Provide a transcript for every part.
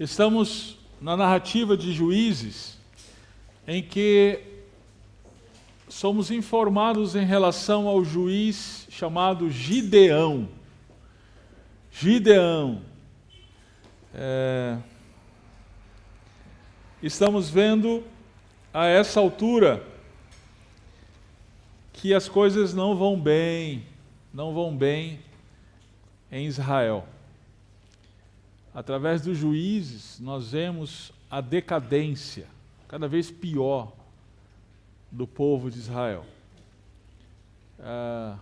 Estamos na narrativa de Juízes, em que somos informados em relação ao juiz chamado Gideão. Estamos vendo a essa altura que as coisas não vão bem em Israel. Através dos juízes, nós vemos a decadência cada vez pior do povo de Israel.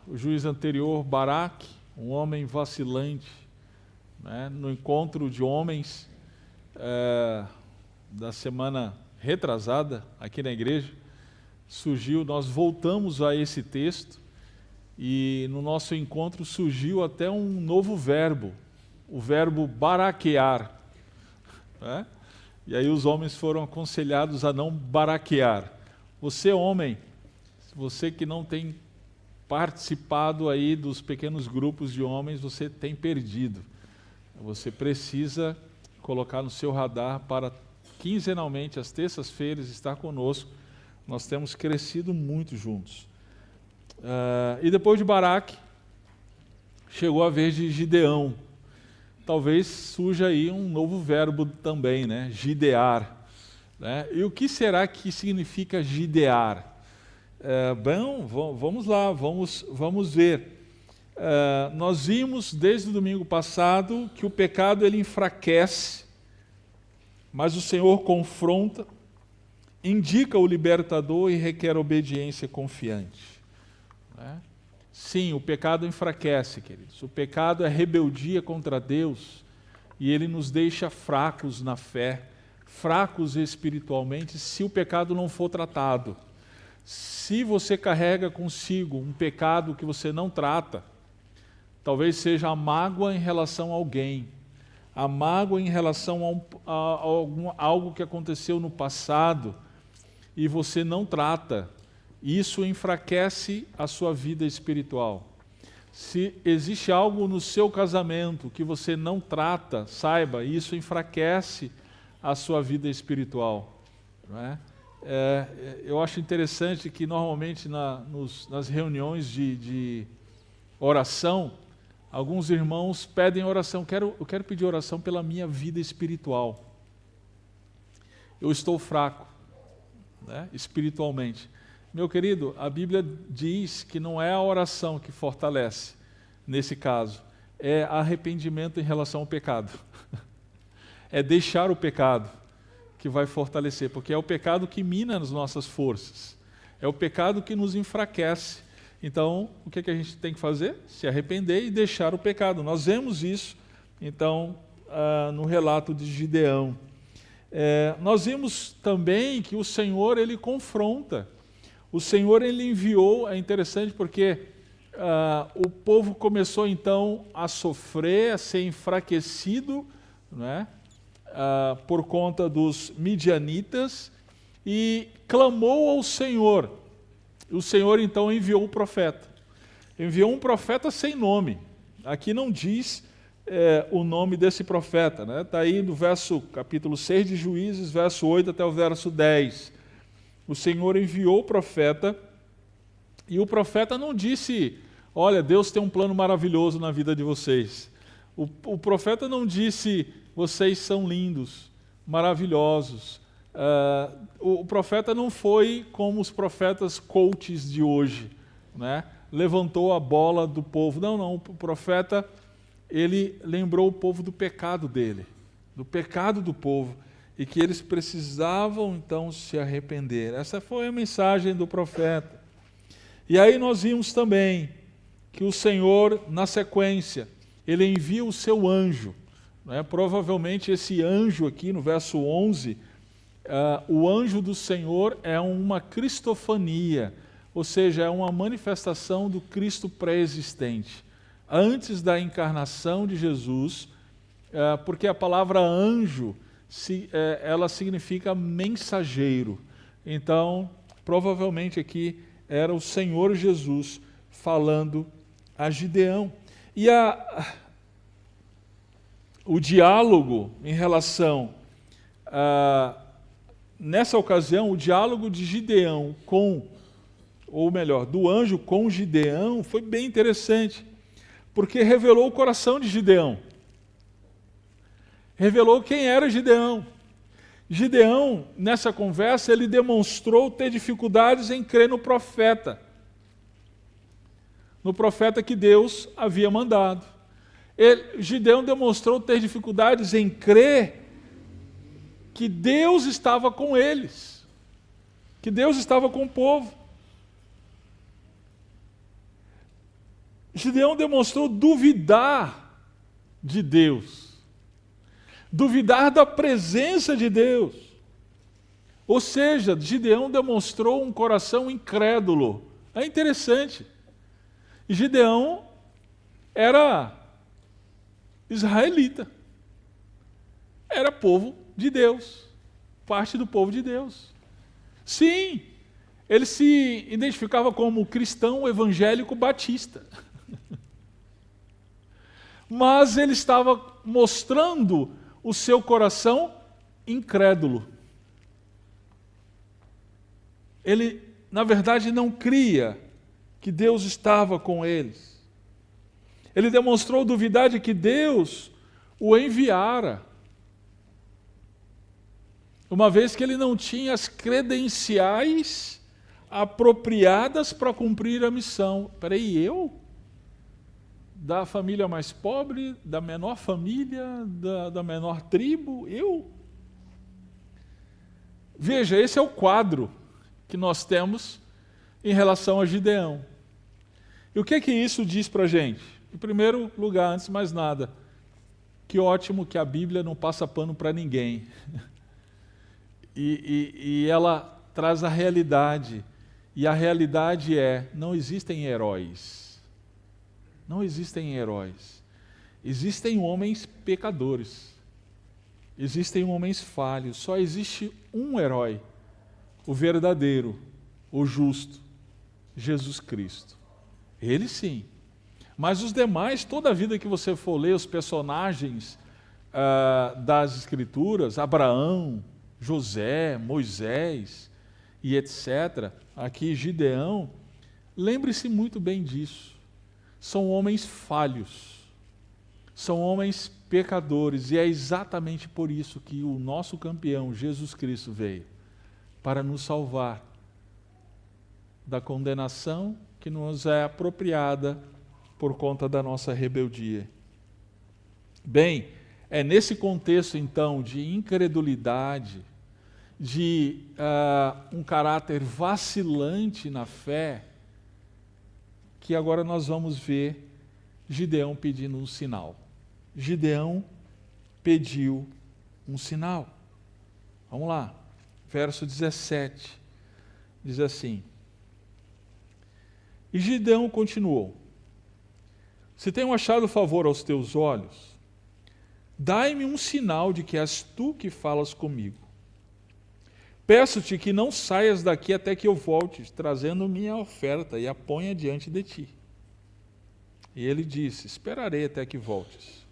O juiz anterior, Baraque, um homem vacilante, né, no encontro de homens da semana retrasada, aqui na igreja, surgiu, nós voltamos a esse texto, e no nosso encontro surgiu até um novo verbo, o verbo baraquear, né? E aí os homens foram aconselhados a não baraquear. Você, homem, você que não tem participado aí dos pequenos grupos de homens, você tem perdido. Você precisa colocar no seu radar para quinzenalmente, às terças-feiras, estar conosco. Nós temos crescido muito juntos. E depois de Baraque, chegou a vez de Gideão. Talvez surja aí um novo verbo também, né? Gidear. Né? E o que será que significa gidear? Bom, vamos lá, vamos ver. Nós vimos desde o domingo passado que o pecado ele enfraquece, mas o Senhor confronta, indica o libertador e requer obediência confiante. Né? Sim, o pecado enfraquece, queridos. O pecado é rebeldia contra Deus e ele nos deixa fracos na fé, fracos espiritualmente, se o pecado não for tratado. Se você carrega consigo um pecado que você não trata, talvez seja a mágoa em relação a alguém, a mágoa em relação a algo que aconteceu no passado e você não trata. Isso enfraquece a sua vida espiritual. Se existe algo no seu casamento que você não trata, saiba, isso enfraquece a sua vida espiritual. Não é? Eu acho interessante que normalmente nas reuniões de oração, alguns irmãos pedem oração. Eu quero pedir oração pela minha vida espiritual. Eu estou fraco, né, espiritualmente. Meu querido, a Bíblia diz que não é a oração que fortalece, nesse caso, é arrependimento em relação ao pecado. É deixar o pecado que vai fortalecer, porque é o pecado que mina as nossas forças, é o pecado que nos enfraquece. Então, o que a gente tem que fazer? Se arrepender e deixar o pecado. Nós vemos isso, então, no relato de Gideão. Nós vimos também que o Senhor, ele confronta. O Senhor, ele enviou, é interessante porque o povo começou então a sofrer, a ser enfraquecido, né, por conta dos midianitas, e clamou ao Senhor. O Senhor então enviou o profeta. Enviou um profeta sem nome. Aqui não diz o nome desse profeta, né? Está aí no capítulo 6 de Juízes, verso 8 até o verso 10. O Senhor enviou o profeta, e o profeta não disse, olha, Deus tem um plano maravilhoso na vida de vocês. O profeta não disse, vocês são lindos, maravilhosos. O profeta não foi como os profetas coaches de hoje, né? Levantou a bola do povo. Não, o profeta, ele lembrou o povo do pecado dele, do pecado do povo, e que eles precisavam então se arrepender. Essa foi a mensagem do profeta. E aí nós vimos também que o Senhor, na sequência, ele envia o seu anjo. Né? Provavelmente esse anjo aqui no verso 11, o anjo do Senhor é uma cristofania, ou seja, é uma manifestação do Cristo pré-existente. Antes da encarnação de Jesus, porque a palavra anjo, ela significa mensageiro. Então, provavelmente aqui era o Senhor Jesus falando a Gideão. E o diálogo em relação nessa ocasião, o diálogo de Gideão com, ou melhor, do anjo com Gideão foi bem interessante, porque revelou o coração de Gideão. Revelou quem era Gideão. Gideão, nessa conversa, ele demonstrou ter dificuldades em crer no profeta que Deus havia mandado. Gideão demonstrou ter dificuldades em crer que Deus estava com eles, que Deus estava com o povo. Gideão demonstrou duvidar de Deus, duvidar da presença de Deus. Ou seja, Gideão demonstrou um coração incrédulo. É interessante. Gideão era israelita, era povo de Deus, parte do povo de Deus. Sim, ele se identificava como cristão evangélico batista. Mas ele estava mostrando o seu coração incrédulo. Ele, na verdade, não cria que Deus estava com eles. Ele demonstrou duvidar de que Deus o enviara, uma vez que ele não tinha as credenciais apropriadas para cumprir a missão. Peraí, eu? Da família mais pobre, da menor família, da menor tribo, eu? Veja, esse é o quadro que nós temos em relação a Gideão. E o que é que isso diz para a gente? Em primeiro lugar, antes de mais nada, que ótimo que a Bíblia não passa pano para ninguém. E ela traz a realidade. E a realidade não existem heróis. Não existem heróis. Existem homens pecadores. Existem homens falhos. Só existe um herói, o verdadeiro, o justo, Jesus Cristo. Ele sim. Mas os demais, toda a vida que você for ler, os personagens das Escrituras, Abraão, José, Moisés e etc., aqui Gideão, lembre-se muito bem disso. São homens falhos, são homens pecadores, e é exatamente por isso que o nosso campeão, Jesus Cristo, veio, para nos salvar da condenação que nos é apropriada por conta da nossa rebeldia. Bem, é nesse contexto, então, de incredulidade, de um caráter vacilante na fé, que agora nós vamos ver Gideão pedindo um sinal. Gideão pediu um sinal. Vamos lá, verso 17, diz assim: e Gideão continuou: se tenho achado favor aos teus olhos, dai-me um sinal de que és tu que falas comigo. Peço-te que não saias daqui até que eu volte, trazendo minha oferta, e a ponha diante de ti. E ele disse: esperarei até que voltes.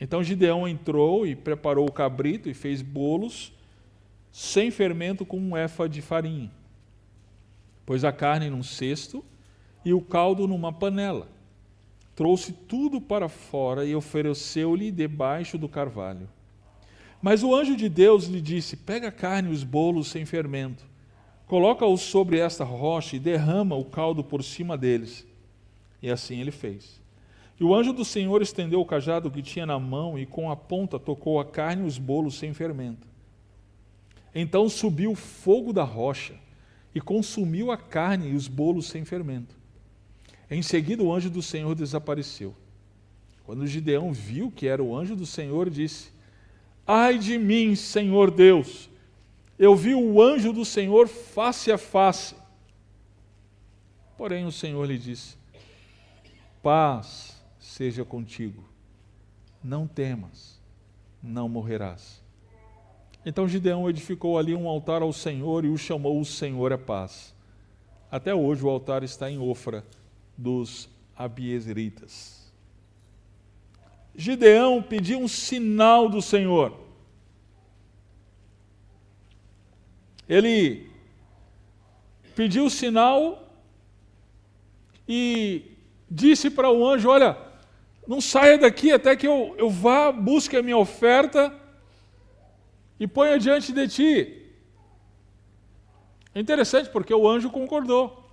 Então Gideão entrou e preparou o cabrito e fez bolos sem fermento com um efa de farinha. Pôs a carne num cesto e o caldo numa panela. Trouxe tudo para fora e ofereceu-lhe debaixo do carvalho. Mas o anjo de Deus lhe disse: pega a carne e os bolos sem fermento, coloca-os sobre esta rocha e derrama o caldo por cima deles. E assim ele fez. E o anjo do Senhor estendeu o cajado que tinha na mão e com a ponta tocou a carne e os bolos sem fermento. Então subiu o fogo da rocha e consumiu a carne e os bolos sem fermento. Em seguida o anjo do Senhor desapareceu. Quando Gideão viu que era o anjo do Senhor, disse: ai de mim, Senhor Deus, eu vi o anjo do Senhor face a face. Porém o Senhor lhe disse: paz seja contigo, não temas, não morrerás. Então Gideão edificou ali um altar ao Senhor e o chamou: o Senhor é paz. Até hoje o altar está em Ofra dos Abiezritas. Gideão pediu um sinal do Senhor. Ele pediu o sinal e disse para o anjo: olha, não saia daqui até que eu vá, busque a minha oferta e ponha diante de ti. É interessante porque o anjo concordou.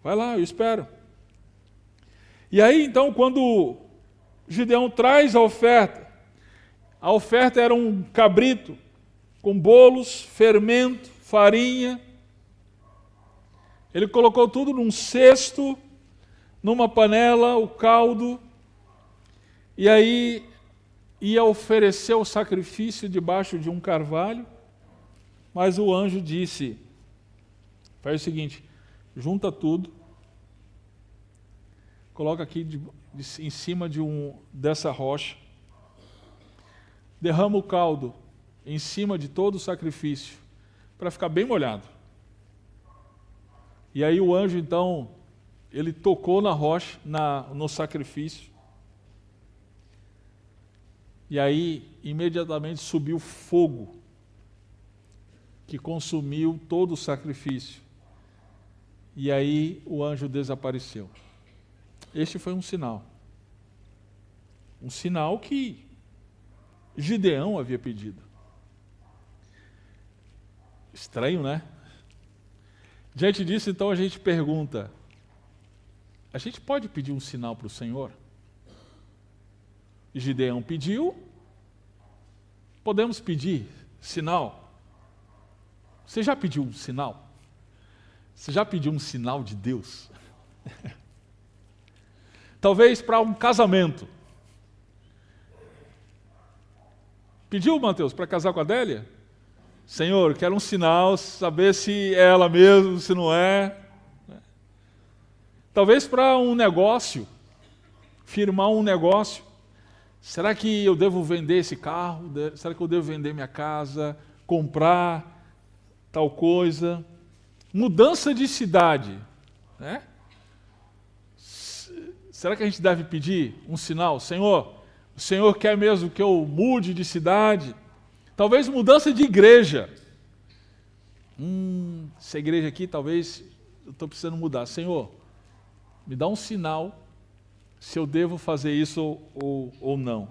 Vai lá, eu espero. E aí então, quando Gideão traz a oferta era um cabrito com bolos, fermento, farinha. Ele colocou tudo num cesto, numa panela, o caldo, e aí ia oferecer o sacrifício debaixo de um carvalho, mas o anjo disse: faz o seguinte, junta tudo, coloca aqui em cima dessa rocha, derrama o caldo em cima de todo o sacrifício, para ficar bem molhado. E aí o anjo, então, ele tocou na rocha, no sacrifício, e aí imediatamente subiu fogo, que consumiu todo o sacrifício. E aí o anjo desapareceu. Este foi um sinal. Um sinal que Gideão havia pedido. Estranho, né? Diante disso, então, a gente pergunta: a gente pode pedir um sinal para o Senhor? Gideão pediu, podemos pedir sinal? Você já pediu um sinal? Você já pediu um sinal de Deus? Talvez para um casamento. Pediu, Mateus, para casar com a Adélia? Senhor, quero um sinal, saber se é ela mesmo, se não é. Talvez para um negócio, firmar um negócio. Será que eu devo vender esse carro? Será que eu devo vender minha casa? Comprar tal coisa? Mudança de cidade, né? Será que a gente deve pedir um sinal? Senhor, o Senhor quer mesmo que eu mude de cidade? Talvez mudança de igreja. Essa igreja aqui, talvez eu estou precisando mudar. Senhor, me dá um sinal se eu devo fazer isso ou não.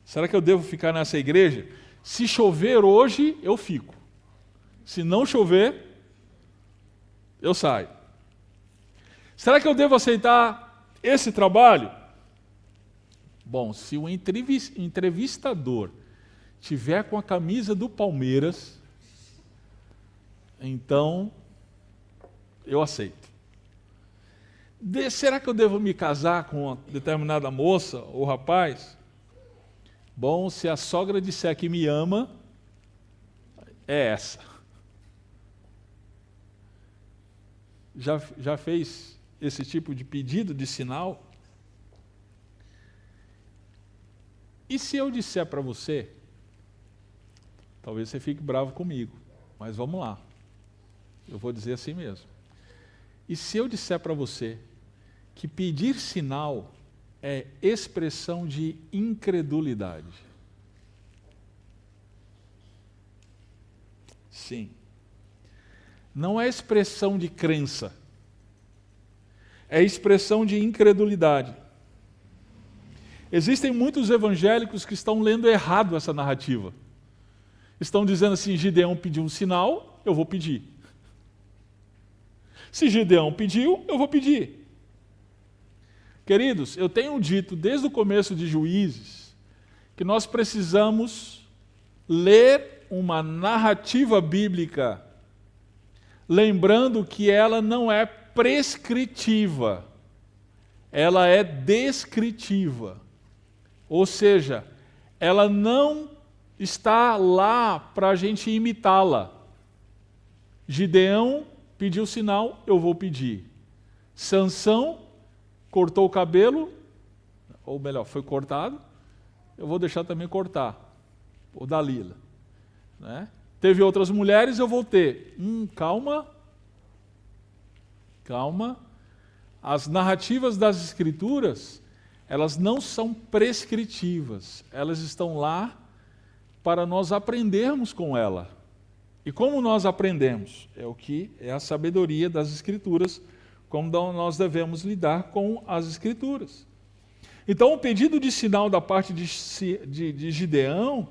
Será que eu devo ficar nessa igreja? Se chover hoje, eu fico. Se não chover, eu saio. Será que eu devo aceitar esse trabalho? Bom, se o entrevistador tiver com a camisa do Palmeiras, então eu aceito. Será que eu devo me casar com uma determinada moça ou rapaz? Bom, se a sogra disser que me ama, é essa. Já fez esse tipo de pedido de sinal? E se eu disser para você, talvez você fique bravo comigo, mas vamos lá, eu vou dizer assim mesmo. E se eu disser para você que pedir sinal é expressão de incredulidade? Sim. Não é expressão de crença, é expressão de incredulidade. Existem muitos evangélicos que estão lendo errado essa narrativa. Estão dizendo assim: Gideão pediu um sinal, eu vou pedir. Se Gideão pediu, eu vou pedir. Queridos, eu tenho dito desde o começo de Juízes que nós precisamos ler uma narrativa bíblica, lembrando que ela não é prescritiva, ela é descritiva. Ou seja, ela não está lá para a gente imitá-la. Gideão pediu sinal, eu vou pedir. Sansão cortou o cabelo, ou melhor, foi cortado, eu vou deixar também cortar. Ou Dalila. Né? Teve outras mulheres, eu vou ter. Calma. Calma. As narrativas das Escrituras, elas não são prescritivas, elas estão lá para nós aprendermos com ela. E como nós aprendemos? É o que é a sabedoria das Escrituras, como nós devemos lidar com as Escrituras. Então, o pedido de sinal da parte de Gideão,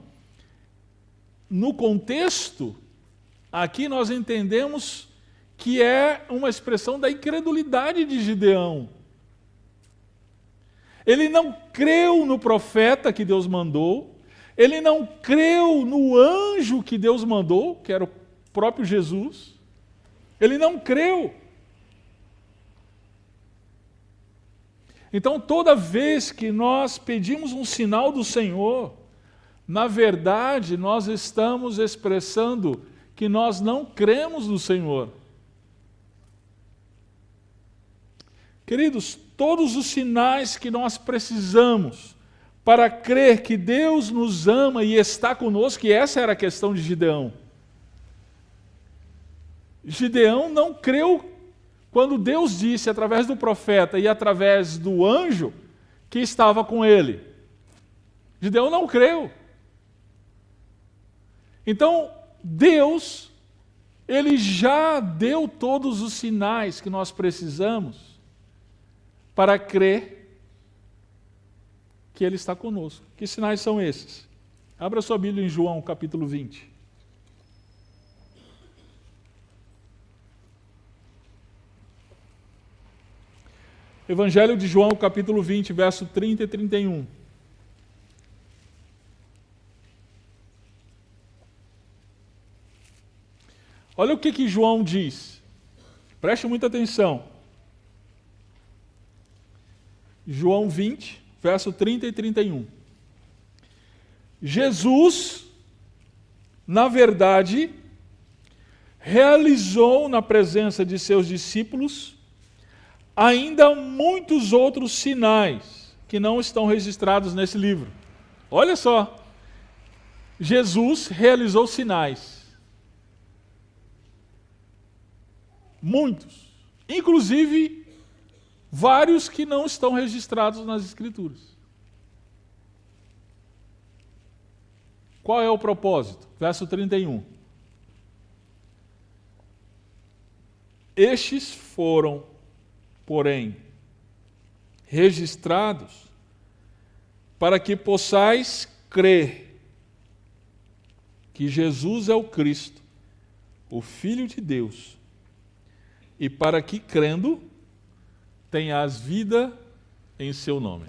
no contexto, aqui nós entendemos que é uma expressão da incredulidade de Gideão. Ele não creu no profeta que Deus mandou, ele não creu no anjo que Deus mandou, que era o próprio Jesus. Ele não creu. Então, toda vez que nós pedimos um sinal do Senhor, na verdade, nós estamos expressando que nós não cremos no Senhor. Queridos, todos os sinais que nós precisamos para crer que Deus nos ama e está conosco, e essa era a questão de Gideão. Gideão não creu quando Deus disse, através do profeta e através do anjo, que estava com ele. Gideão não creu. Então, Deus, ele já deu todos os sinais que nós precisamos para crer que ele está conosco. Que sinais são esses? Abra sua Bíblia em João, capítulo 20. Evangelho de João, capítulo 20, verso 30 e 31. Olha o que João diz. Preste muita atenção. João 20, verso 30 e 31. Jesus, na verdade, realizou na presença de seus discípulos ainda muitos outros sinais que não estão registrados nesse livro. Olha só, Jesus realizou sinais. Muitos. Inclusive, vários que não estão registrados nas Escrituras. Qual é o propósito? Verso 31. Estes foram, porém, registrados para que possais crer que Jesus é o Cristo, o Filho de Deus, e para que, crendo, tenhas vida em seu nome.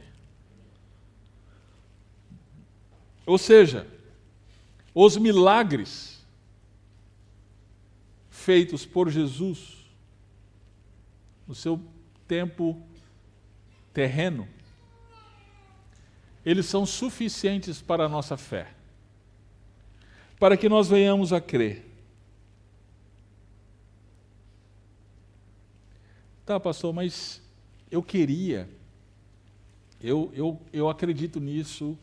Ou seja, os milagres feitos por Jesus no seu tempo terreno, eles são suficientes para a nossa fé, para que nós venhamos a crer. Tá, pastor, mas eu queria, eu acredito nisso,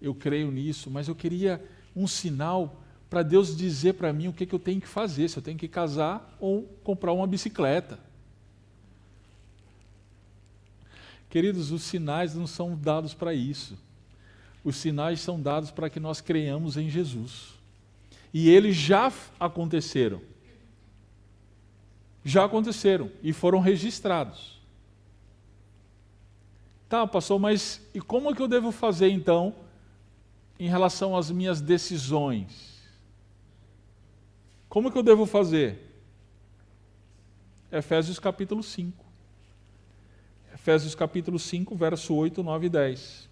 eu creio nisso, mas eu queria um sinal para Deus dizer para mim o que eu tenho que fazer, se eu tenho que casar ou comprar uma bicicleta. Queridos, os sinais não são dados para isso. Os sinais são dados para que nós creiamos em Jesus. E eles já aconteceram. Já aconteceram e foram registrados. Tá, pastor, mas e como é que eu devo fazer então em relação às minhas decisões? Como é que eu devo fazer? Efésios capítulo 5. Efésios capítulo 5, verso 8, 9 e 10.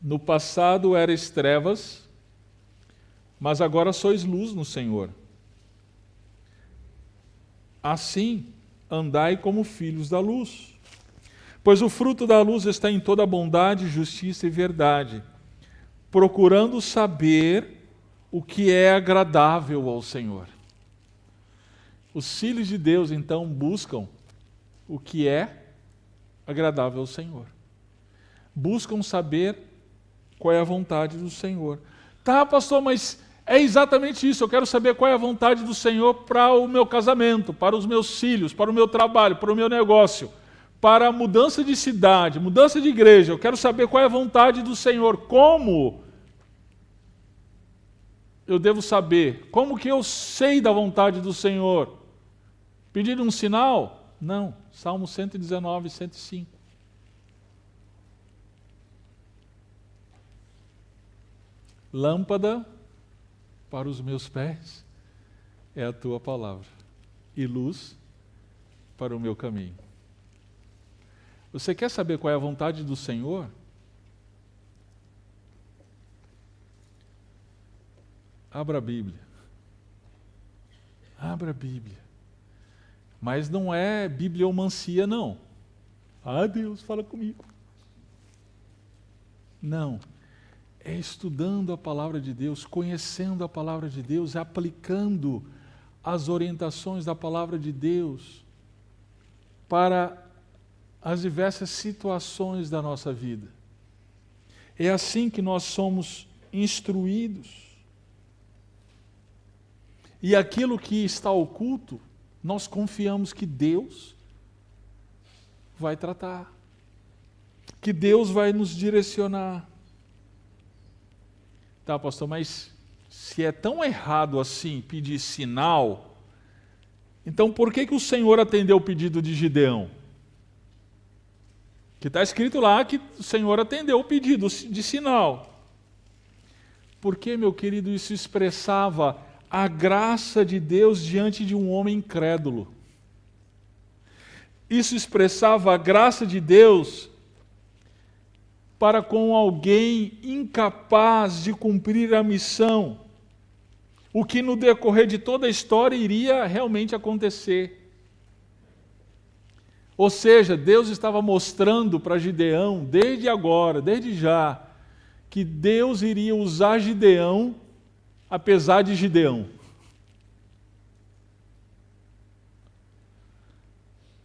No passado erais trevas, mas agora sois luz no Senhor. Assim, andai como filhos da luz. Pois o fruto da luz está em toda bondade, justiça e verdade, procurando saber o que é agradável ao Senhor. Os filhos de Deus, então, buscam o que é agradável ao Senhor. Buscam saber qual é a vontade do Senhor. Tá, pastor, mas É exatamente isso. Eu quero saber qual é a vontade do Senhor para o meu casamento, para os meus filhos, para o meu trabalho, para o meu negócio, para a mudança de cidade, mudança de igreja. Eu quero saber qual é a vontade do Senhor. Como eu devo saber? Como que eu sei da vontade do Senhor? Pedir um sinal? Não. Salmo 119, 105. Lâmpada para os meus pés é a tua palavra, e luz para o meu caminho. Você quer saber qual é a vontade do Senhor? Abra a Bíblia. Abra a Bíblia. Mas não é bibliomancia, não. Ah, Deus, fala comigo. Não. É estudando a palavra de Deus, conhecendo a palavra de Deus, aplicando as orientações da palavra de Deus para as diversas situações da nossa vida. É assim que nós somos instruídos. E aquilo que está oculto, nós confiamos que Deus vai tratar, que Deus vai nos direcionar. Tá, pastor, mas se é tão errado assim pedir sinal, então por que o Senhor atendeu o pedido de Gideão? Que está escrito lá que o Senhor atendeu o pedido de sinal. Porque, meu querido, isso expressava a graça de Deus diante de um homem incrédulo. Isso expressava a graça de Deus para com alguém incapaz de cumprir a missão, o que no decorrer de toda a história iria realmente acontecer. Ou seja, Deus estava mostrando para Gideão, desde agora, desde já, que Deus iria usar Gideão, apesar de Gideão.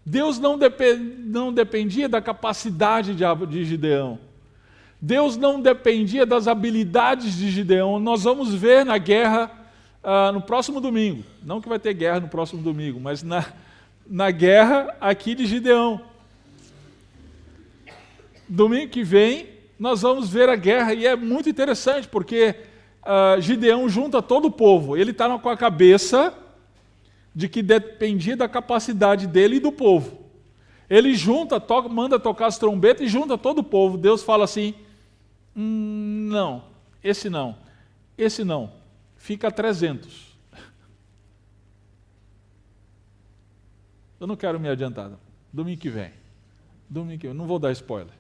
Deus não dependia da capacidade de Gideão. Deus não dependia das habilidades de Gideão. Nós vamos ver na guerra no próximo domingo. Não que vai ter guerra no próximo domingo, mas na guerra aqui de Gideão. Domingo que vem, nós vamos ver a guerra, e é muito interessante, porque Gideão junta todo o povo. Ele está com a cabeça de que dependia da capacidade dele e do povo. Ele junta, manda tocar as trombetas e junta todo o povo. Deus fala assim, não, esse não, fica 300. Eu não quero me adiantar, domingo que vem, não vou dar spoiler,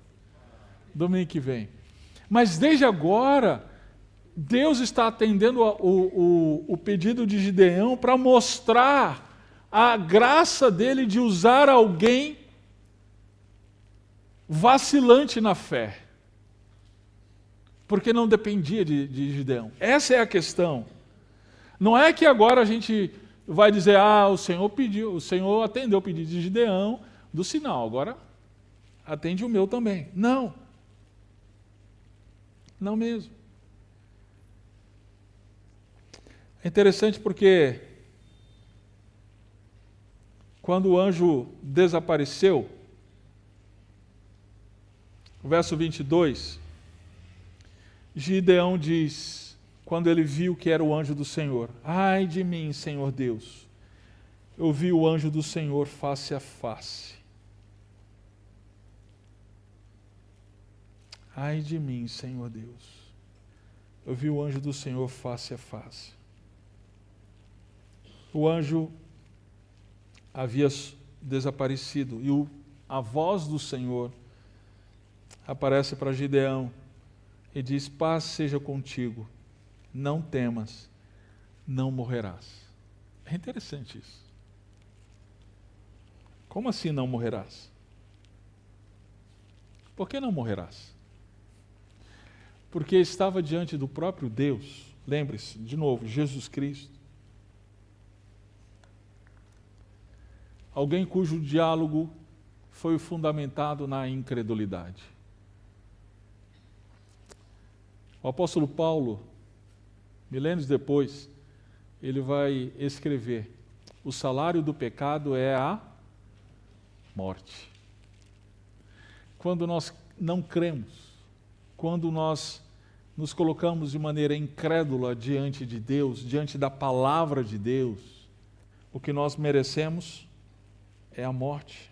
domingo que vem. Mas desde agora, Deus está atendendo o pedido de Gideão para mostrar a graça dele de usar alguém vacilante na fé, porque não dependia de Gideão. Essa é a questão. Não é que agora a gente vai dizer, o Senhor atendeu o pedido de Gideão do sinal, agora atende o meu também. Não. Não mesmo. É interessante porque quando o anjo desapareceu, o verso 22, Gideão diz, quando ele viu que era o anjo do Senhor, ai de mim, Senhor Deus, eu vi o anjo do Senhor face a face. Ai de mim, Senhor Deus, eu vi o anjo do Senhor face a face. O anjo havia desaparecido e a voz do Senhor aparece para Gideão e diz, paz seja contigo, não temas, não morrerás. É interessante isso. Como assim não morrerás? Por que não morrerás? Porque estava diante do próprio Deus, lembre-se, de novo, Jesus Cristo, alguém cujo diálogo foi fundamentado na incredulidade. O apóstolo Paulo, milênios depois, ele vai escrever: o salário do pecado é a morte. Quando nós não cremos, quando nós nos colocamos de maneira incrédula diante de Deus, diante da palavra de Deus, o que nós merecemos é a morte.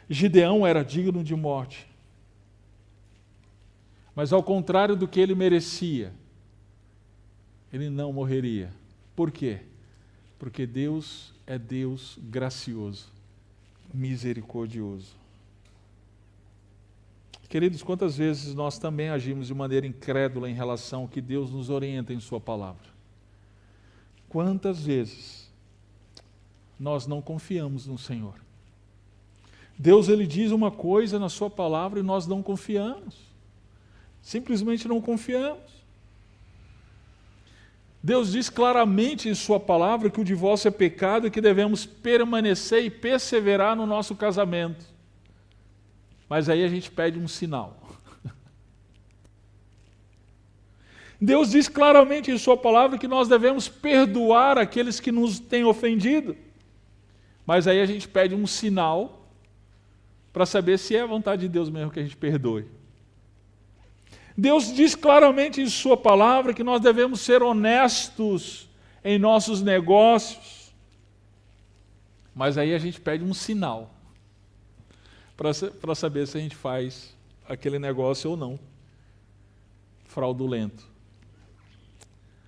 Gideão era digno de morte, mas ao contrário do que ele merecia, ele não morreria. Por quê? Porque Deus é Deus gracioso, misericordioso. Queridos, quantas vezes nós também agimos de maneira incrédula em relação ao que Deus nos orienta em sua palavra? Quantas vezes nós não confiamos no Senhor? Deus, ele diz uma coisa na sua palavra e nós não confiamos. Simplesmente não confiamos. Deus diz claramente em sua palavra que o divórcio é pecado e que devemos permanecer e perseverar no nosso casamento. Mas aí a gente pede um sinal. Deus diz claramente em sua palavra que nós devemos perdoar aqueles que nos têm ofendido. Mas aí a gente pede um sinal para saber se é a vontade de Deus mesmo que a gente perdoe. Deus diz claramente em sua palavra que nós devemos ser honestos em nossos negócios. Mas aí a gente pede um sinal para saber se a gente faz aquele negócio ou não, fraudulento.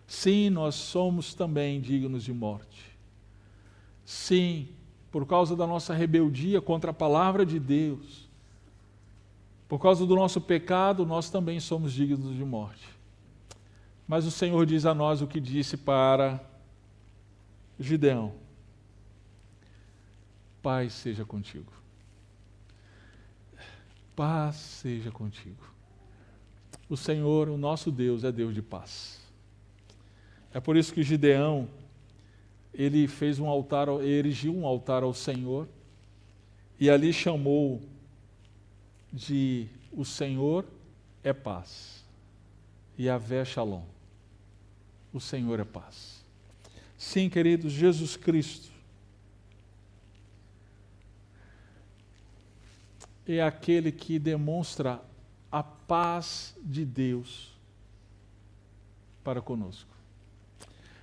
Sim, nós somos também dignos de morte. Sim, por causa da nossa rebeldia contra a palavra de Deus, por causa do nosso pecado, nós também somos dignos de morte. Mas o Senhor diz a nós o que disse para Gideão: paz seja contigo. Paz seja contigo. O Senhor, o nosso Deus, é Deus de paz. É por isso que Gideão, ele fez um altar, erigiu um altar ao Senhor, e ali chamou de o Senhor é paz. Yahvé Shalom. O Senhor é paz. Sim, queridos, Jesus Cristo é aquele que demonstra a paz de Deus para conosco.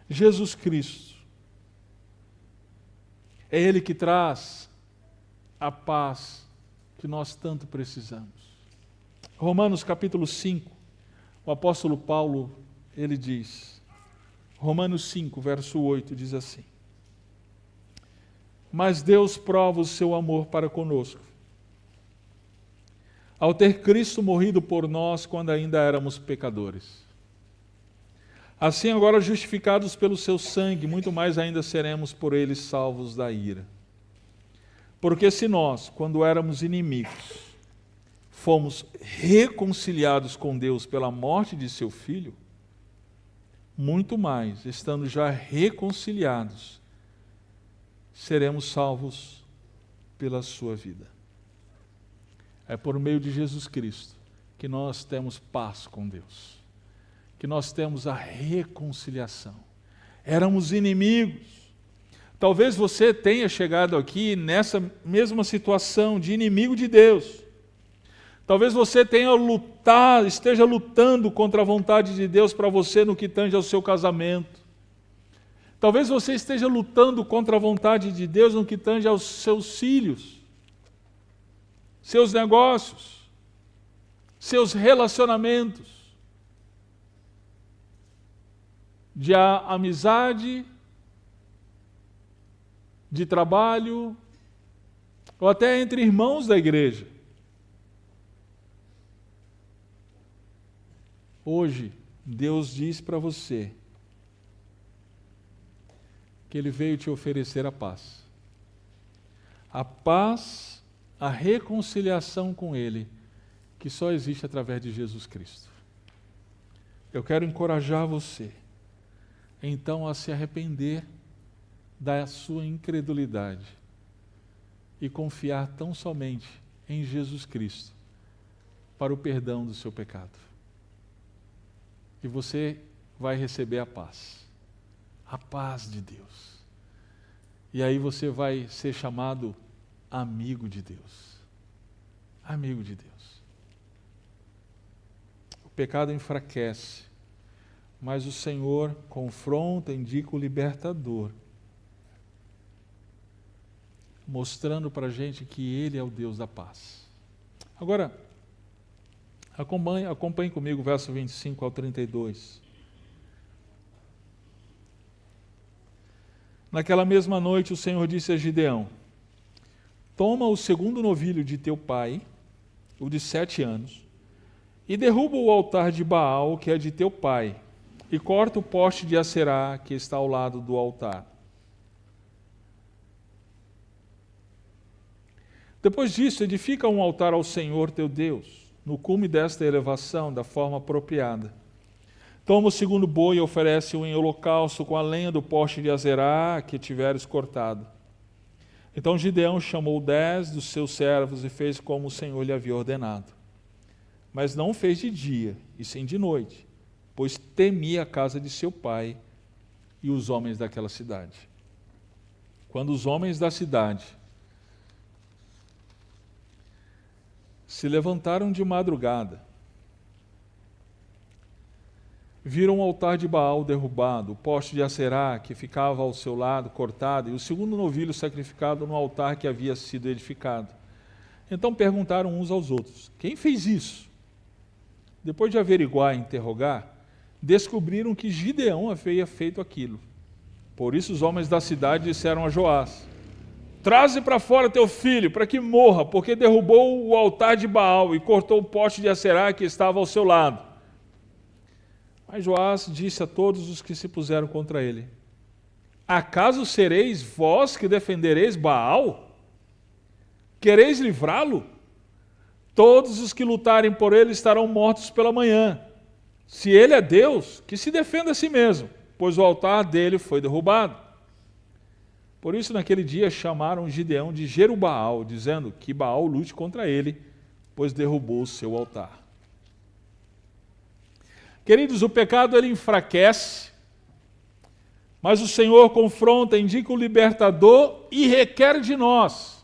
Jesus Cristo é Ele que traz a paz que nós tanto precisamos. Romanos capítulo 5, o apóstolo Paulo, ele diz, Romanos 5, verso 8, diz assim: mas Deus prova o seu amor para conosco, ao ter Cristo morrido por nós quando ainda éramos pecadores. Assim, agora justificados pelo seu sangue, muito mais ainda seremos por ele salvos da ira. Porque se nós, quando éramos inimigos, fomos reconciliados com Deus pela morte de seu Filho, muito mais, estando já reconciliados, seremos salvos pela sua vida. É por meio de Jesus Cristo que nós temos paz com Deus, que nós temos a reconciliação. Éramos inimigos. Talvez você tenha chegado aqui nessa mesma situação de inimigo de Deus. Talvez você tenha lutado, esteja lutando contra a vontade de Deus para você no que tange ao seu casamento. Talvez você esteja lutando contra a vontade de Deus no que tange aos seus filhos, seus negócios, seus relacionamentos, de amizade, de trabalho, ou até entre irmãos da igreja. Hoje, Deus diz para você que Ele veio te oferecer a paz. A paz, a reconciliação com Ele, que só existe através de Jesus Cristo. Eu quero encorajar você, então, a se arrepender da sua incredulidade e confiar tão somente em Jesus Cristo para o perdão do seu pecado. E você vai receber a paz. A paz de Deus. E aí você vai ser chamado amigo de Deus. Amigo de Deus. O pecado enfraquece, mas o Senhor confronta, indica o libertador, mostrando para a gente que Ele é o Deus da paz. Agora, acompanhe comigo o verso 25 ao 32. Naquela mesma noite o Senhor disse a Gideão: toma o segundo novilho de teu pai, o de 7 anos, e derruba o altar de Baal, que é de teu pai, e corta o poste de Acerá, que está ao lado do altar. Depois disso, edifica um altar ao Senhor teu Deus, no cume desta elevação, da forma apropriada. Toma o segundo boi e oferece-o em holocausto com a lenha do poste de Azerá que tiveres cortado. Então Gideão chamou 10 dos seus servos e fez como o Senhor lhe havia ordenado. Mas não fez de dia, e sim de noite, pois temia a casa de seu pai e os homens daquela cidade. Quando os homens da cidade se levantaram de madrugada, viram o altar de Baal derrubado, o poste de Acerá que ficava ao seu lado cortado e o segundo novilho sacrificado no altar que havia sido edificado. Então perguntaram uns aos outros: quem fez isso? Depois de averiguar e interrogar, descobriram que Gideão havia feito aquilo. Por isso os homens da cidade disseram a Joás: traze para fora teu filho, para que morra, porque derrubou o altar de Baal e cortou o poste de Acerá que estava ao seu lado. Mas Joás disse a todos os que se puseram contra ele: acaso sereis vós que defendereis Baal? Quereis livrá-lo? Todos os que lutarem por ele estarão mortos pela manhã. Se ele é Deus, que se defenda a si mesmo, pois o altar dele foi derrubado. Por isso, naquele dia, chamaram Gideão de Jerubaal, dizendo que Baal lute contra ele, pois derrubou o seu altar. Queridos, o pecado ele enfraquece, mas o Senhor confronta, indica o libertador e requer de nós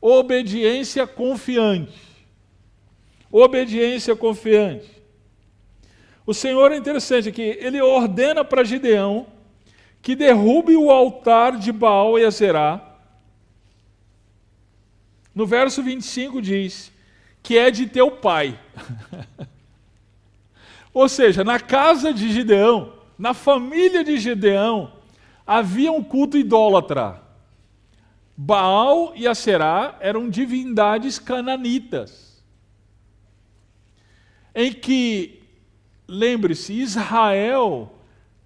obediência confiante. Obediência confiante. O Senhor é interessante que ele ordena para Gideão que derrube o altar de Baal e Acerá. No verso 25 diz que é de teu pai. Ou seja, na casa de Gideão, na família de Gideão, havia um culto idólatra. Baal e Acerá eram divindades cananitas, em que, lembre-se, Israel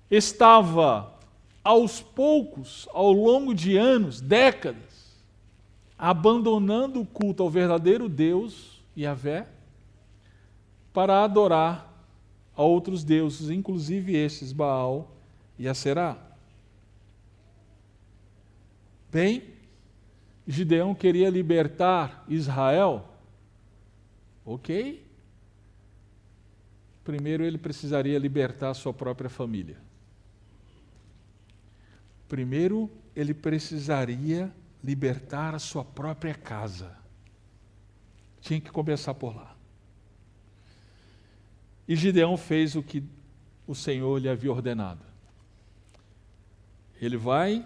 estava aos poucos, ao longo de anos, décadas, abandonando o culto ao verdadeiro Deus, Yahvé, para adorar a outros deuses, inclusive estes, Baal e Acerá. Bem, Gideão queria libertar Israel, ok? Primeiro ele precisaria libertar a sua própria família. Primeiro ele precisaria libertar a sua própria casa. Tinha que começar por lá. E Gideão fez o que o Senhor lhe havia ordenado. Ele vai,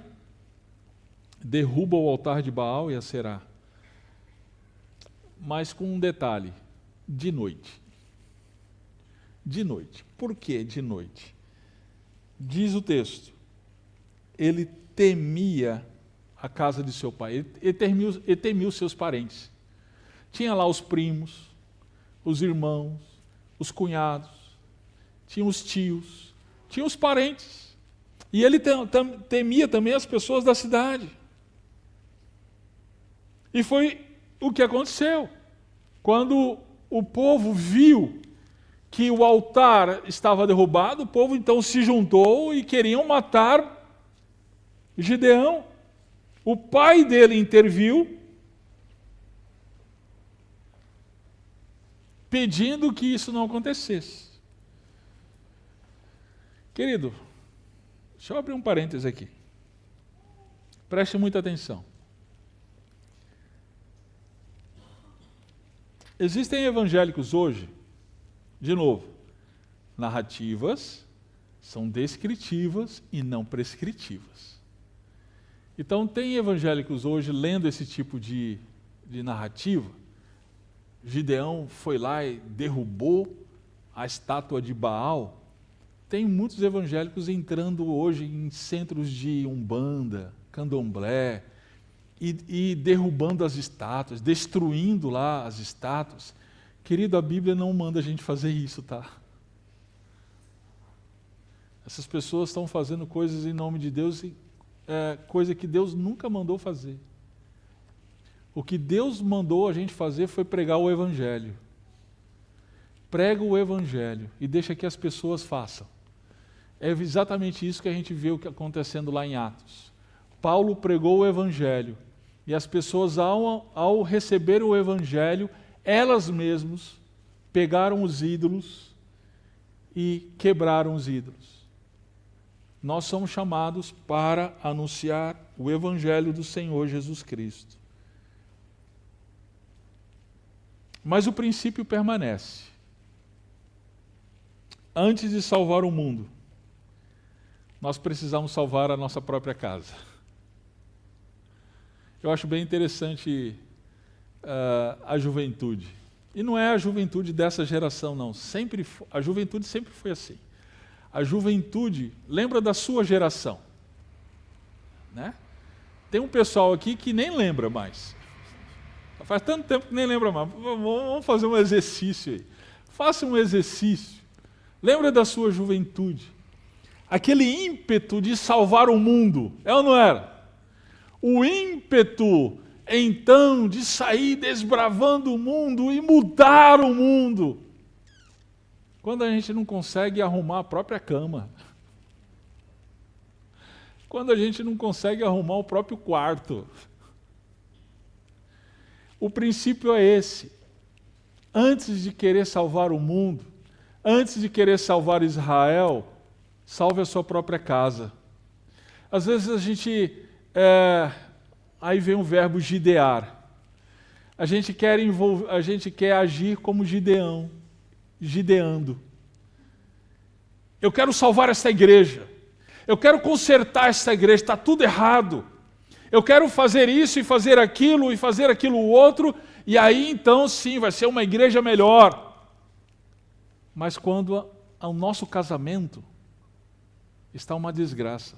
derruba o altar de Baal e Acerá. Mas com um detalhe: de noite. De noite. Por que de noite? Diz o texto: ele temia a casa de seu pai, ele temia os seus parentes. Tinha lá os primos, os irmãos, os cunhados, tinha os tios, tinha os parentes. E ele temia também as pessoas da cidade. E foi o que aconteceu. Quando o povo viu que o altar estava derrubado, o povo então se juntou e queriam matar Gideão. O pai dele interviu, pedindo que isso não acontecesse. Querido, deixa eu abrir um parêntese aqui. Preste muita atenção. Existem evangélicos hoje, de novo, narrativas são descritivas e não prescritivas. Então, tem evangélicos hoje lendo esse tipo de narrativa. Gideão foi lá e derrubou a estátua de Baal. Tem muitos evangélicos entrando hoje em centros de umbanda, candomblé, e derrubando as estátuas, destruindo lá as estátuas. Querido, a Bíblia não manda a gente fazer isso, tá? Essas pessoas estão fazendo coisas em nome de Deus, coisa que Deus nunca mandou fazer. O que Deus mandou a gente fazer foi pregar o Evangelho. Prega o Evangelho e deixa que as pessoas façam. É exatamente isso que a gente vê acontecendo lá em Atos. Paulo pregou o Evangelho e as pessoas, ao receber o Evangelho, elas mesmas pegaram os ídolos e quebraram os ídolos. Nós somos chamados para anunciar o Evangelho do Senhor Jesus Cristo. Mas o princípio permanece. Antes de salvar o mundo, nós precisamos salvar a nossa própria casa. Eu acho bem interessante a juventude. E não é a juventude dessa geração, não. A juventude sempre foi assim. A juventude lembra da sua geração. Né? Tem um pessoal aqui que nem lembra mais. Faz tanto tempo que nem lembra mais. Vamos fazer um exercício aí. Faça um exercício. Lembra da sua juventude. Aquele ímpeto de salvar o mundo. É ou não era? O ímpeto, então, de sair desbravando o mundo e mudar o mundo. Quando a gente não consegue arrumar a própria cama. Quando a gente não consegue arrumar o próprio quarto. O princípio é esse. Antes de querer salvar o mundo, antes de querer salvar Israel, salve a sua própria casa. Às vezes a gente... aí vem o verbo gidear. A gente quer agir como Gideão, gideando. Eu quero salvar essa igreja. Eu quero consertar essa igreja, está tudo errado. Eu quero fazer isso e fazer aquilo outro, e aí então sim, vai ser uma igreja melhor. Mas quando ao nosso casamento está uma desgraça.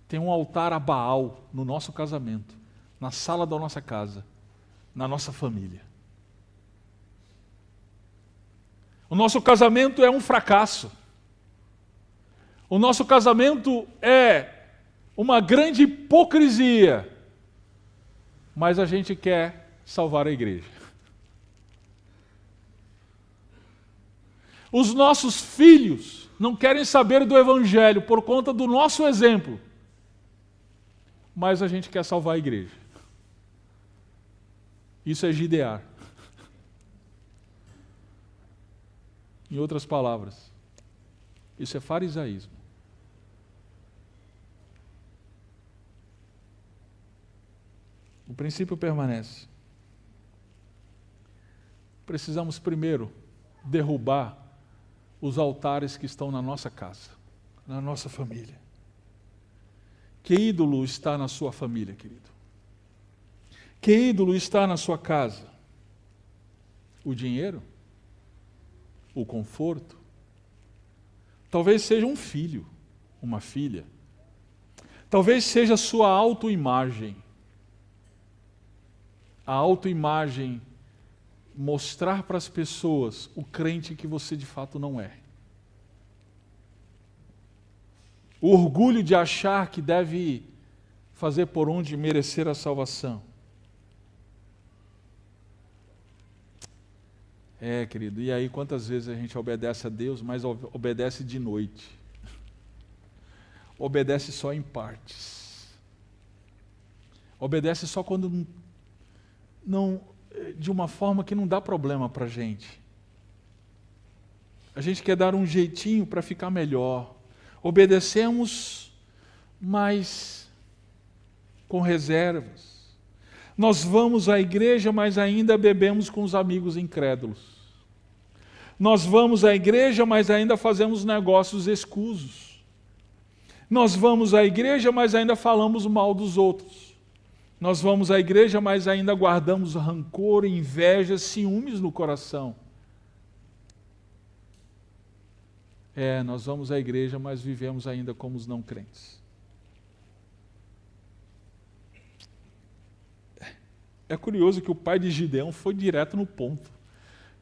Tem um altar a Baal no nosso casamento, na sala da nossa casa, na nossa família. O nosso casamento é um fracasso. O nosso casamento é uma grande hipocrisia, mas a gente quer salvar a igreja. Os nossos filhos não querem saber do Evangelho por conta do nosso exemplo, mas a gente quer salvar a igreja. Isso é gidear. Em outras palavras, isso é farisaísmo. O princípio permanece. Precisamos primeiro derrubar os altares que estão na nossa casa, na nossa família. Que ídolo está na sua família, querido? Que ídolo está na sua casa? O dinheiro? O conforto? Talvez seja um filho, uma filha. Talvez seja a sua autoimagem. A autoimagem mostrar para as pessoas o crente que você de fato não é. O orgulho de achar que deve fazer por onde merecer a salvação. Querido, e aí quantas vezes a gente obedece a Deus, mas obedece de noite. Obedece só em partes. Obedece só quando não, de uma forma que não dá problema para a gente. A gente quer dar um jeitinho para ficar melhor, Obedecemos, mas com reservas. Nós vamos à igreja, mas ainda bebemos com os amigos incrédulos. Nós vamos à igreja, mas ainda fazemos negócios escusos. Nós vamos à igreja, mas ainda falamos mal dos outros. Nós vamos à igreja, mas ainda guardamos rancor, inveja, ciúmes no coração. Nós vamos à igreja, mas vivemos ainda como os não crentes. É curioso que o pai de Gideão foi direto no ponto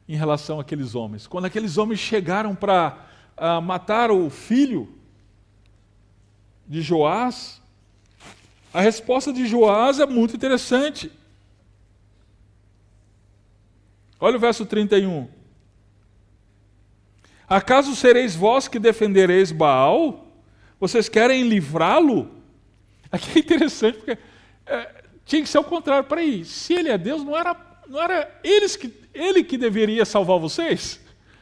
em relação àqueles homens. Quando aqueles homens chegaram para matar o filho de Joás, a resposta de Joás é muito interessante. Olha o verso 31. Acaso sereis vós que defendereis Baal? Vocês querem livrá-lo? Aqui é interessante, porque tinha que ser o contrário. Peraí, se ele é Deus, não era ele que deveria salvar vocês?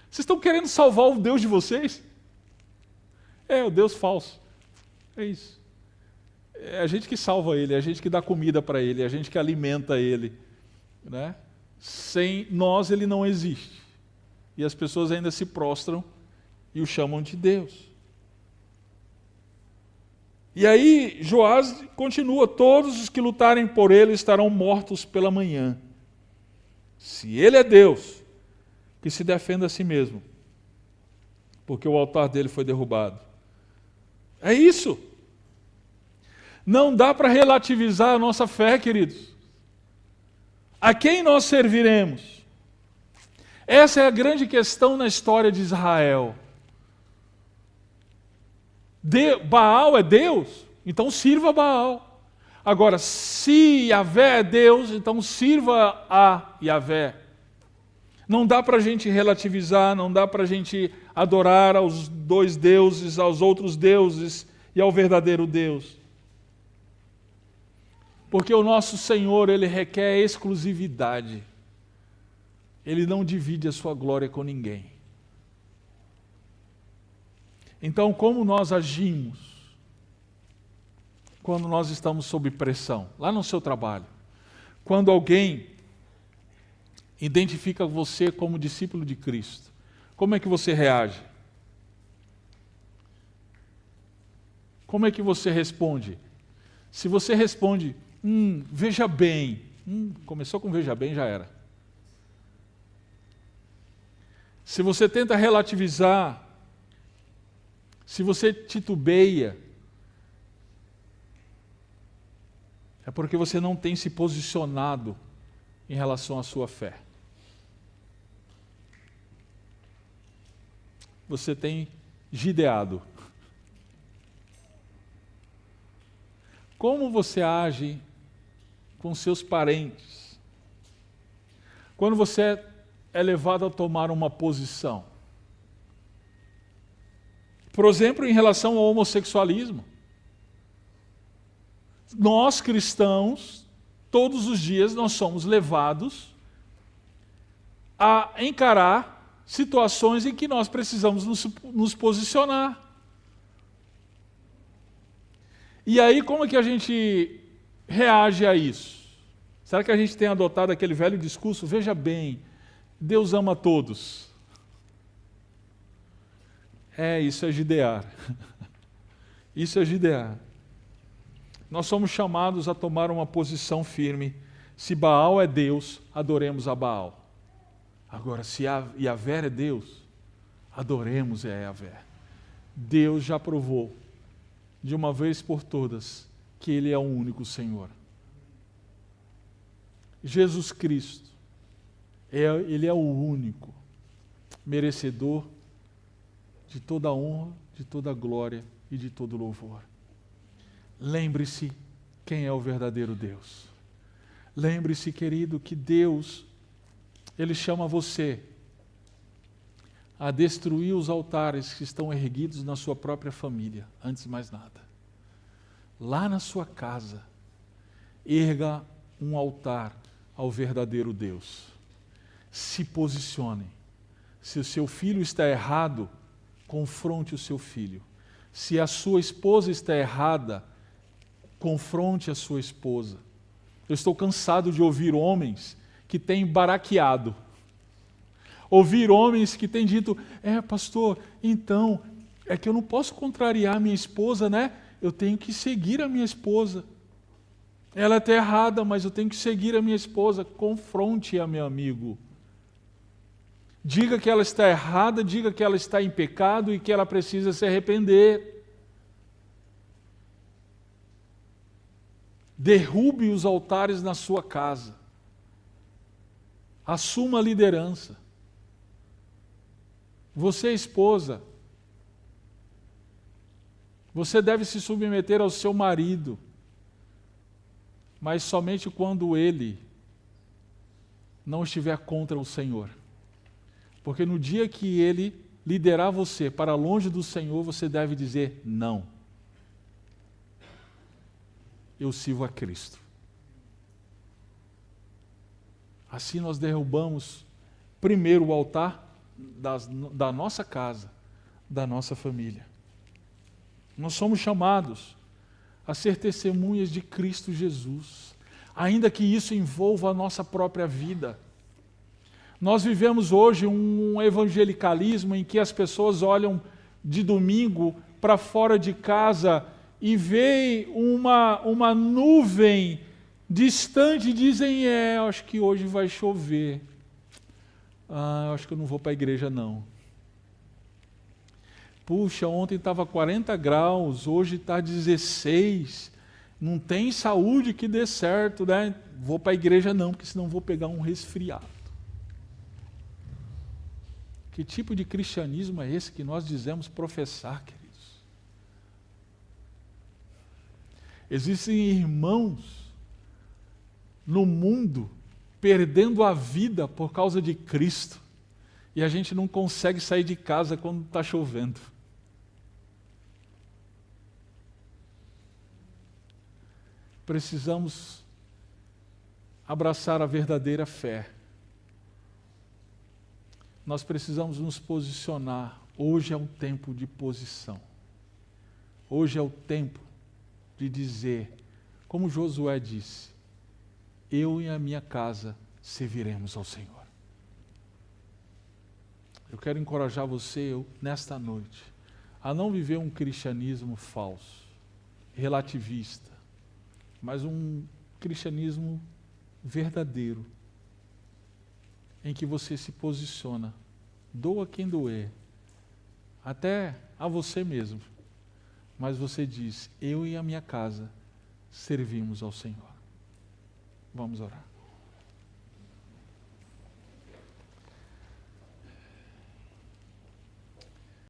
Vocês estão querendo salvar o Deus de vocês? É o Deus falso. É isso. É a gente que salva ele, é a gente que dá comida para ele, é a gente que alimenta ele. Né? Sem nós ele não existe. E as pessoas ainda se prostram e o chamam de Deus. E aí Joás continua: todos os que lutarem por ele estarão mortos pela manhã. Se ele é Deus, que se defenda a si mesmo, porque o altar dele foi derrubado. É isso. Não dá para relativizar a nossa fé, queridos. A quem nós serviremos? Essa é a grande questão na história de Israel. Baal é Deus, então sirva a Baal. Agora, se Yahvé é Deus, então sirva a Yahvé. Não dá para a gente relativizar, não dá para a gente adorar aos dois deuses, aos outros deuses e ao verdadeiro Deus. Porque o nosso Senhor, Ele requer exclusividade. Ele não divide a sua glória com ninguém. Então, como nós agimos quando nós estamos sob pressão? Lá no seu trabalho. Quando alguém identifica você como discípulo de Cristo, como é que você reage? Como é que você responde? Se você responde, veja bem, começou com veja bem, já era. Se você tenta relativizar, se você titubeia, é porque você não tem se posicionado em relação à sua fé. Você tem gideado. Como você age com seus parentes? Quando você é levado a tomar uma posição? Por exemplo, em relação ao homossexualismo. Nós, cristãos, todos os dias nós somos levados a encarar situações em que nós precisamos nos posicionar. E aí, como é que a gente reage a isso? Será que a gente tem adotado aquele velho discurso? Veja bem, Deus ama todos. Isso é gidear. Isso é gidear. Nós somos chamados a tomar uma posição firme. Se Baal é Deus, adoremos a Baal. Agora, se Yahvé é Deus, adoremos a Yahvé. Deus já provou, de uma vez por todas, que Ele é o único Senhor. Jesus Cristo, Ele é o único merecedor de toda a honra, de toda a glória e de todo louvor. Lembre-se quem é o verdadeiro Deus. Lembre-se, querido, que Deus, Ele chama você a destruir os altares que estão erguidos na sua própria família, antes de mais nada. Lá na sua casa, erga um altar ao verdadeiro Deus. Se posicione. Se o seu filho está errado, confronte o seu filho. Se a sua esposa está errada, confronte a sua esposa. Eu estou cansado de ouvir homens que têm baraqueado. Ouvir homens que têm dito, pastor, então, é que eu não posso contrariar minha esposa, né? Eu tenho que seguir a minha esposa. Ela está errada, mas eu tenho que seguir a minha esposa. Confronte-a, meu amigo. Diga que ela está errada, diga que ela está em pecado e que ela precisa se arrepender. Derrube os altares na sua casa. Assuma a liderança. Você, esposa, você deve se submeter ao seu marido, mas somente quando ele não estiver contra o Senhor. Porque no dia que ele liderar você para longe do Senhor, você deve dizer não. Eu sirvo a Cristo. Assim nós derrubamos primeiro o altar da nossa casa, da nossa família. Nós somos chamados a ser testemunhas de Cristo Jesus, ainda que isso envolva a nossa própria vida. Nós vivemos hoje um evangelicalismo em que as pessoas olham de domingo para fora de casa e veem uma nuvem distante e dizem, acho que hoje vai chover. Acho que eu não vou para a igreja não. Puxa, ontem estava 40 graus, hoje está 16. Não tem saúde que dê certo, né? Vou para a igreja não, porque senão vou pegar um resfriado. Que tipo de cristianismo é esse que nós dizemos professar, queridos? Existem irmãos no mundo perdendo a vida por causa de Cristo e a gente não consegue sair de casa quando está chovendo. Precisamos abraçar a verdadeira fé. Nós precisamos nos posicionar. Hoje é um tempo de posição. Hoje é o tempo de dizer, como Josué disse, eu e a minha casa serviremos ao Senhor. Eu quero encorajar você nesta noite a não viver um cristianismo falso, relativista, mas um cristianismo verdadeiro, em que você se posiciona, doa quem doer, até a você mesmo, mas você diz, eu e a minha casa servimos ao Senhor. Vamos orar.